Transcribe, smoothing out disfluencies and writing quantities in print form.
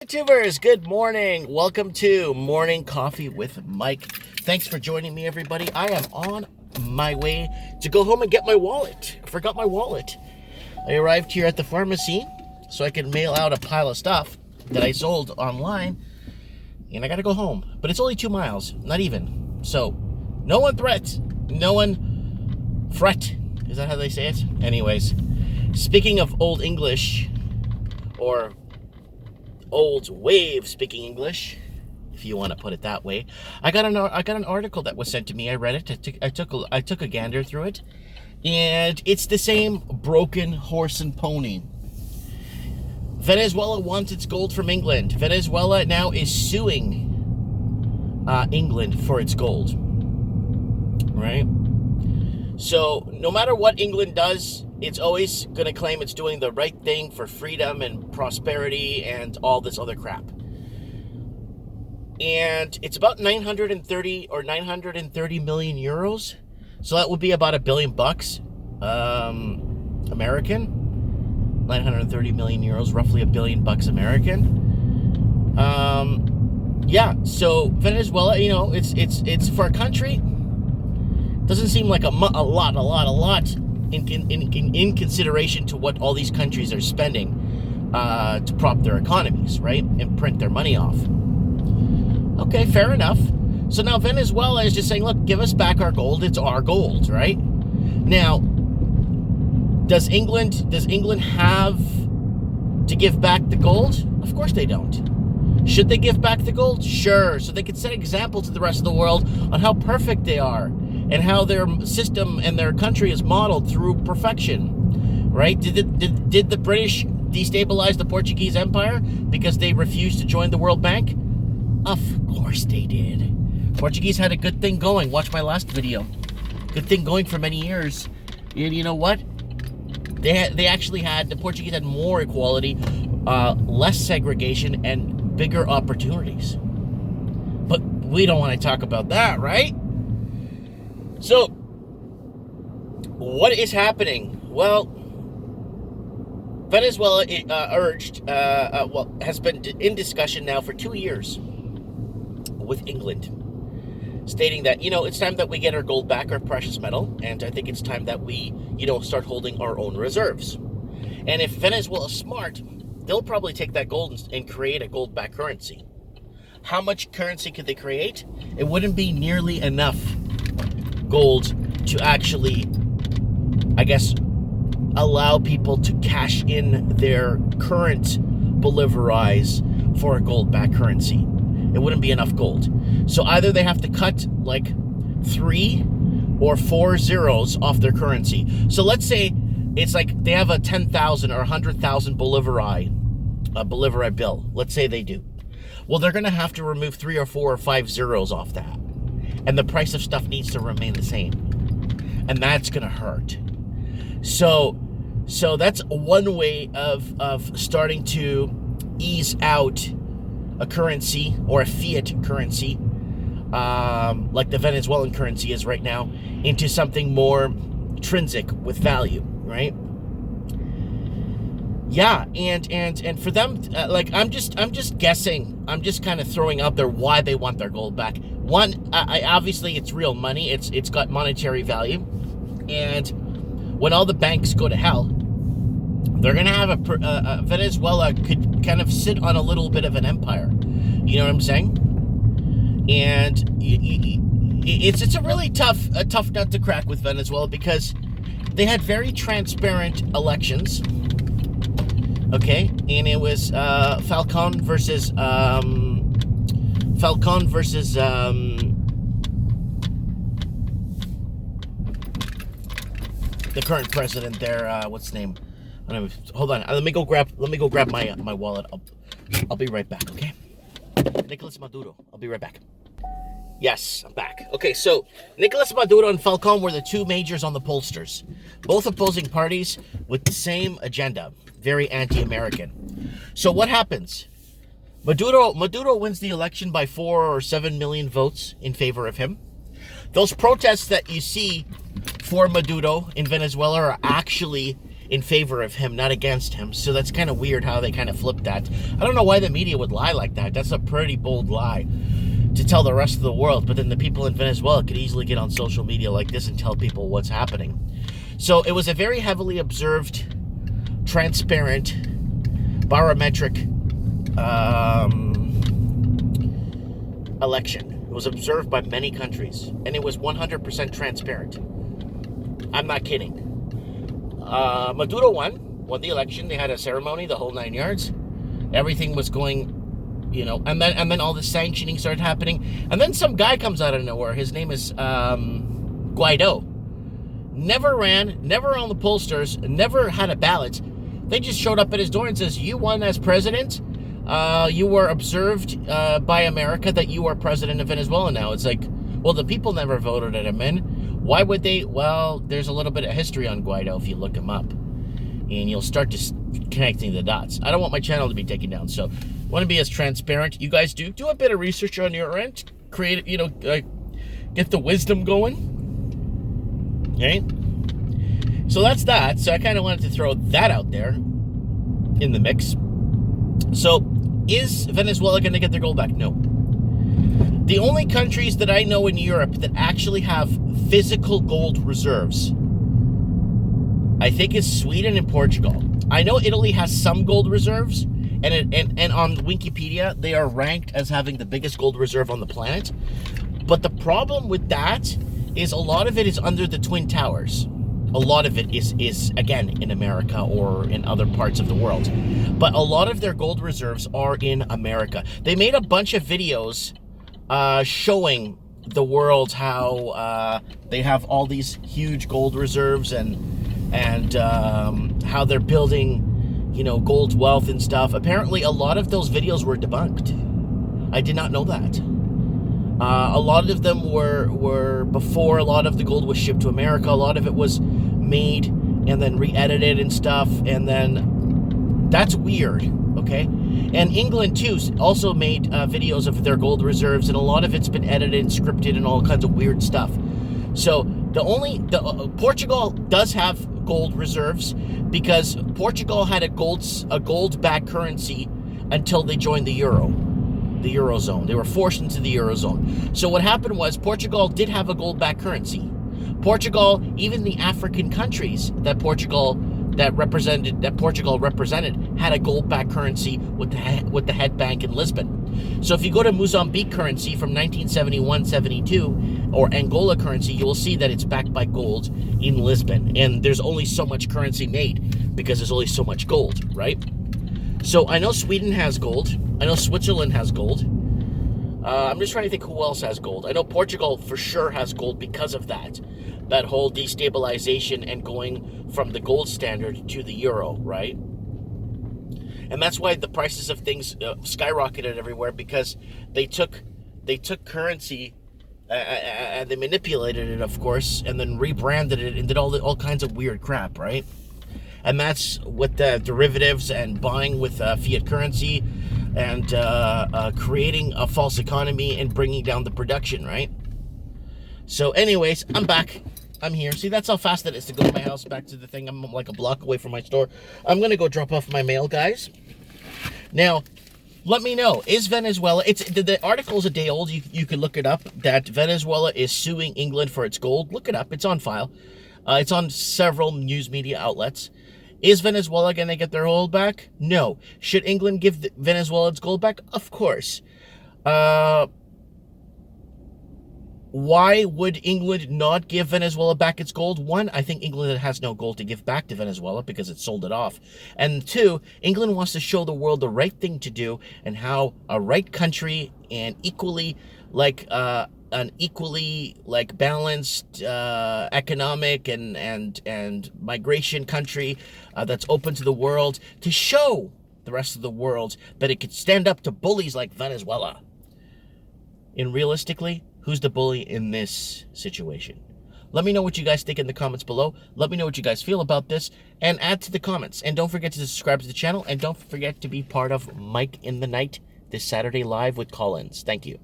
YouTubers, good morning. Welcome to Morning Coffee with Mike. Thanks for joining me, everybody. I am on my way to go home and get my wallet. I forgot my wallet. I arrived here at the pharmacy so I could mail out a pile of stuff that I sold online, and I gotta go home. But it's only 2 miles, not even. So, no one fret. Is that how they say it? Anyways, speaking of Old English, or old wave speaking English, if you want to put it that way, I got an article that was sent to me. I read it. I took a gander through it, and it's the same broken horse and pony. Venezuela wants its gold from England. Venezuela now is suing England for its gold. Right? So no matter what England does, it's always going to claim it's doing the right thing for freedom and prosperity and all this other crap. And it's about 930 million euros. So that would be about $1 billion American. 930 million euros, roughly $1 billion American. Yeah, so Venezuela, it's for a country, doesn't seem like a lot in consideration to what all these countries are spending to prop their economies, right? And print their money off. Okay, fair enough. So now Venezuela is just saying, look, give us back our gold. It's our gold, right? Now, does England have to give back the gold? Of course they don't. Should they give back the gold? Sure. So they could set example to the rest of the world on how perfect they are, and how their system and their country is modeled through perfection, right? Did the British destabilize the Portuguese Empire because they refused to join the World Bank? Of course they did. Portuguese had a good thing going. Watch my last video. Good thing going for many years. And you know what? The Portuguese had more equality, less segregation, and bigger opportunities. But we don't want to talk about that, right? So, what is happening? Well, Venezuela has been in discussion now for 2 years with England, stating that, it's time that we get our gold back, our precious metal, and I think it's time that we, start holding our own reserves. And if Venezuela's smart, they'll probably take that gold and create a gold-backed currency. How much currency could they create? It wouldn't be nearly enough gold to actually, I guess, allow people to cash in their current Bolivares for a gold-backed currency. It wouldn't be enough gold. So either they have to cut like 3 or 4 zeros off their currency. So let's say it's like they have a 10,000 or 100,000 Bolivar bill. Let's say they do. Well, they're going to have to remove 3 or 4 or 5 zeros off that. And the price of stuff needs to remain the same. And that's going to hurt. So that's one way of starting to ease out a currency or a fiat currency, like the Venezuelan currency is right now, into something more intrinsic with value, right? Yeah, and for them, I'm just guessing. I'm just kind of throwing out there why they want their gold back. One, obviously it's real money. It's got monetary value, and when all the banks go to hell, they're gonna have Venezuela could kind of sit on a little bit of an empire. You know what I'm saying? And it's a really tough nut to crack with Venezuela, because they had very transparent elections. Okay, and it was Falcon versus the current president there. What's his name? Hold on. Let me go grab my wallet. I'll be right back. Okay. Nicolas Maduro. I'll be right back. Yes, I'm back. Okay, so Nicolas Maduro and Falcon were the two majors on the pollsters, both opposing parties with the same agenda, very anti-American. So what happens? Maduro wins the election by 4 or 7 million votes in favor of him. Those protests that you see for Maduro in Venezuela are actually in favor of him, not against him. So that's kind of weird how they kind of flipped that. I don't know why the media would lie like that. That's a pretty bold lie to tell the rest of the world. But then the people in Venezuela could easily get on social media like this and tell people what's happening. So it was a very heavily observed, transparent, barometric election. It was observed by many countries, and it was 100% transparent. I'm not kidding. Maduro won the election. They had a ceremony, the whole 9 yards. Everything was going, and then all the sanctioning started happening. And then some guy comes out of nowhere. His name is Guaido. Never ran, never on the pollsters, never had a ballot. They just showed up at his door and says, "You won as president. You were observed by America that you are president of Venezuela now." It's like, well, the people never voted at him in. Why would they? Well, there's a little bit of history on Guaido if you look him up. And you'll start to connecting the dots. I don't want my channel to be taken down, so I want to be as transparent. You guys do a bit of research on your end. Create, get the wisdom going. Okay? So that's that. So I kind of wanted to throw that out there in the mix. So, is Venezuela going to get their gold back? No. The only countries that I know in Europe that actually have physical gold reserves, I think, is Sweden and Portugal. I know Italy has some gold reserves, and on Wikipedia, they are ranked as having the biggest gold reserve on the planet. But the problem with that is a lot of it is under the Twin Towers. A lot of it is again, in America or in other parts of the world. But a lot of their gold reserves are in America. They made a bunch of videos showing the world how they have all these huge gold reserves and how they're building, gold wealth and stuff. Apparently, a lot of those videos were debunked. I did not know that. A lot of them were before a lot of the gold was shipped to America. A lot of it was made and then re-edited and stuff. And then that's weird, okay? And England, too, also made videos of their gold reserves. And a lot of it's been edited and scripted and all kinds of weird stuff. So Portugal does have gold reserves because Portugal had a gold-backed currency until they joined the Eurozone. They were forced into the Eurozone. So what happened was Portugal did have a gold-backed currency. Portugal, even the African countries that Portugal represented, had a gold-backed currency with the head bank in Lisbon. So if you go to Mozambique currency from 1971-72 or Angola currency, you will see that it's backed by gold in Lisbon. And there's only so much currency made because there's only so much gold, right? So I know Sweden has gold. I know Switzerland has gold. I'm just trying to think who else has gold. I know Portugal for sure has gold because of that whole destabilization and going from the gold standard to the euro, right? And that's why the prices of things skyrocketed everywhere, because they took currency and they manipulated it, of course, and then rebranded it and did all kinds of weird crap, right? And that's with the derivatives and buying with fiat currency and creating a false economy and bringing down the production, right? So anyways, I'm back. I'm here. See, that's how fast it is to go to my house, back to the thing. I'm like a block away from my store. I'm going to go drop off my mail, guys. Now, let me know. Is Venezuela... the article's a day old. You can look it up. That Venezuela is suing England for its gold. Look it up. It's on file. It's on several news media outlets. Is Venezuela going to get their gold back? No. Should England give Venezuela its gold back? Of course. Why would England not give Venezuela back its gold? One, I think England has no gold to give back to Venezuela because it sold it off. And two, England wants to show the world the right thing to do and how a right country and an equally balanced economic and migration country that's open to the world, to show the rest of the world that it could stand up to bullies like Venezuela. And realistically, who's the bully in this situation? Let me know what you guys think in the comments below. Let me know what you guys feel about this, and add to the comments. And don't forget to subscribe to the channel, and don't forget to be part of Mike in the Night this Saturday live with Collins. Thank you.